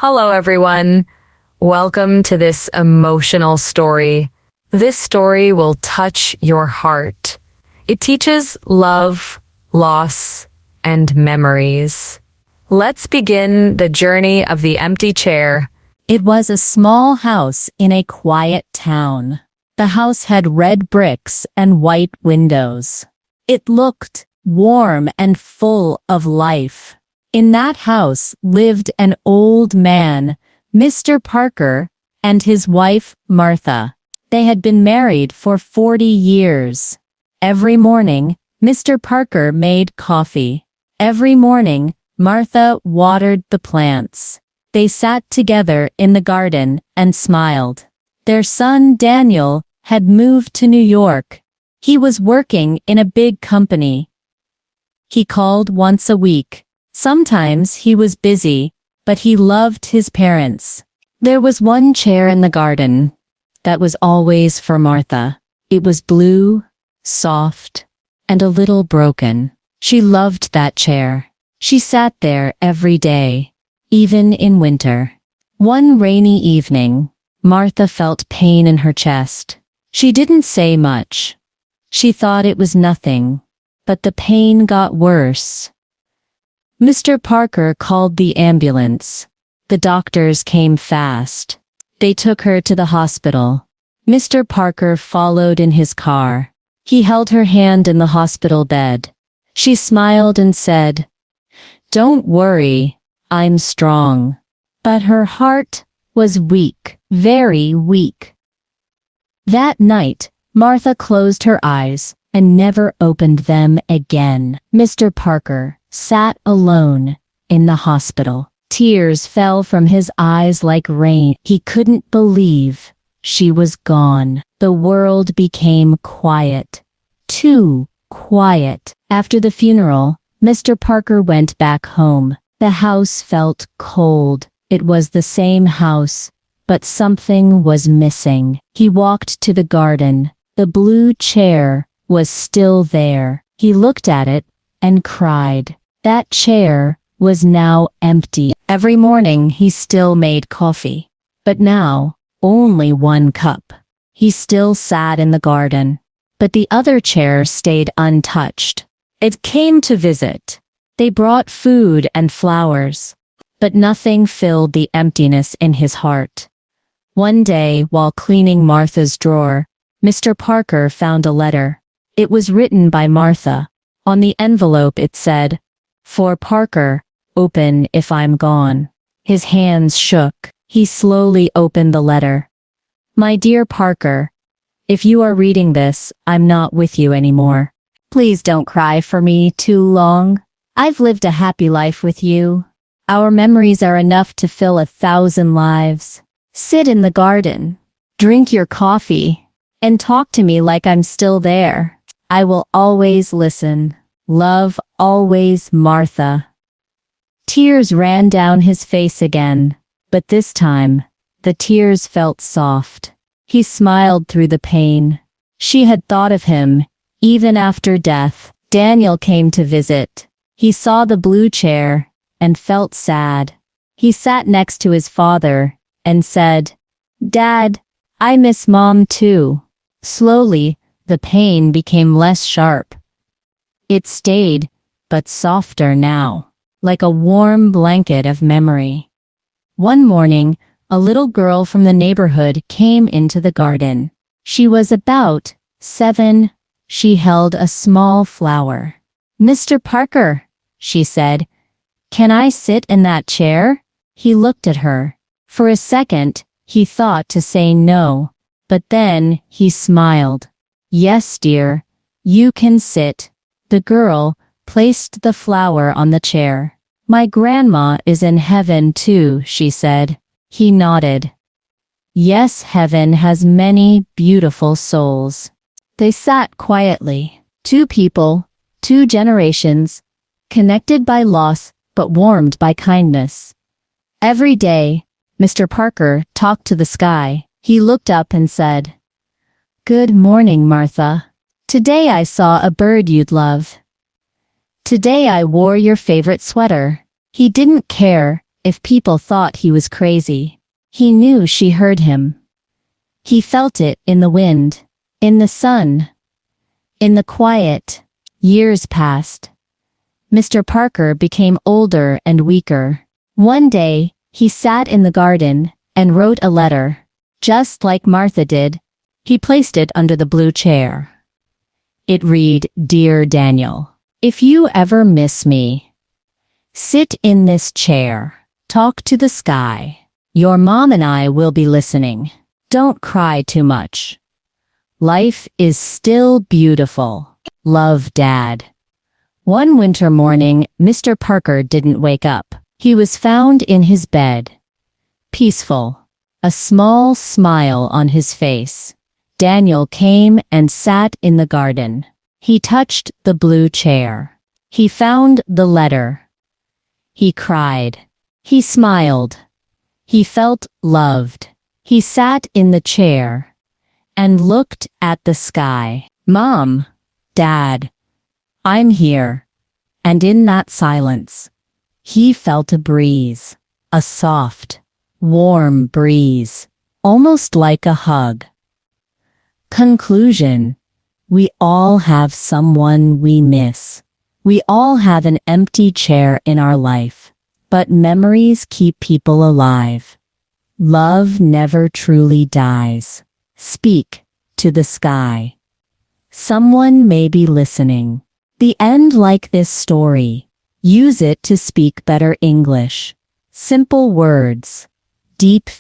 Hello, everyone. Welcome to this emotional story. This story will touch your heart. It teaches love, loss, and memories. Let's begin the journey of the empty chair. It was a small house in a quiet town. The house had red bricks and white windows. It looked warm and full of life. In that house lived an old man, Mr. Parker, and his wife, Martha. They had been married for 40 years. Every morning, Mr. Parker made coffee. Every morning, Martha watered the plants. They sat together in the garden and smiled. Their son, Daniel, had moved to New York. He was working in a big company. He called once a week. Sometimes he was busy, but he loved his parents. There was one chair in the garden that was always for Martha. It was blue, soft, and a little broken. She loved that chair. She sat there every day, even in winter. One rainy evening, Martha felt pain in her chest. She didn't say much. She thought it was nothing, but the pain got worse. Mr. Parker called the ambulance. The doctors came fast. They took her to the hospital. Mr. Parker followed in his car. He held her hand in the hospital bed. She smiled and said, "Don't worry, I'm strong." But her heart was weak, very weak. That night, Martha closed her eyes and never opened them again. Mr. Parker sat alone in the hospital. Tears fell from his eyes like rain. He couldn't believe she was gone. The world became quiet. Too quiet. After the funeral, Mr. Parker went back home. The house felt cold. It was the same house, but something was missing. He walked to the garden. The blue chair was still there. He looked at it and cried. That chair was now empty. Every morning he still made coffee, but now only one cup. He still sat in the garden, but the other chair stayed untouched. It came to visit. They brought food and flowers, but nothing filled the emptiness in his heart. One day, while cleaning Martha's drawer, Mr. Parker found a letter. It was written by Martha. On the envelope it said, "For Parker, open if I'm gone." His hands shook. He slowly opened the letter. "My dear Parker, if you are reading this, I'm not with you anymore. Please don't cry for me too long. I've lived a happy life with you. Our memories are enough to fill 1,000 lives. Sit in the garden, drink your coffee, and talk to me like I'm still there. I will always listen. Love, always, Martha." Tears ran down his face again, but this time, the tears felt soft. He smiled through the pain. She had thought of him, even after death. Daniel came to visit. He saw the blue chair and felt sad. He sat next to his father and said, "Dad, I miss Mom too." Slowly, the pain became less sharp. It stayed, but softer now, like a warm blanket of memory. One morning, a little girl from the neighborhood came into the garden. She was about 7. She held a small flower. "Mr. Parker," she said, "can I sit in that chair?" He looked at her. For a second, he thought to say no, but then he smiled. "Yes, dear, you can sit." The girl placed the flower on the chair. "My grandma is in heaven too," she said. He nodded. "Yes, heaven has many beautiful souls." They sat quietly. Two people, two generations, connected by loss but warmed by kindness. Every day, Mr. Parker talked to the sky. He looked up and said, "Good morning, Martha. Today I saw a bird you'd love. Today I wore your favorite sweater." He didn't care if people thought he was crazy. He knew she heard him. He felt it in the wind, in the sun, in the quiet. Years passed. Mr. Parker became older and weaker. One day, he sat in the garden and wrote a letter. Just like Martha did, he placed it under the blue chair. It read, "Dear Daniel, if you ever miss me, sit in this chair. Talk to the sky. Your mom and I will be listening. Don't cry too much. Life is still beautiful. Love, Dad." One winter morning, Mr. Parker didn't wake up. He was found in his bed, peaceful, a small smile on his face. Daniel came and sat in the garden. He touched the blue chair. He found the letter. He cried. He smiled. He felt loved. He sat in the chair and looked at the sky. "Mom, Dad, I'm here." And in that silence, he felt a breeze, a soft, warm breeze, almost like a hug. Conclusion: we all have someone we miss. We all have an empty chair in our life, but memories keep people alive. Love never truly dies. Speak to the sky. Someone may be listening. The end like this story. Use it to speak better English. Simple words, deep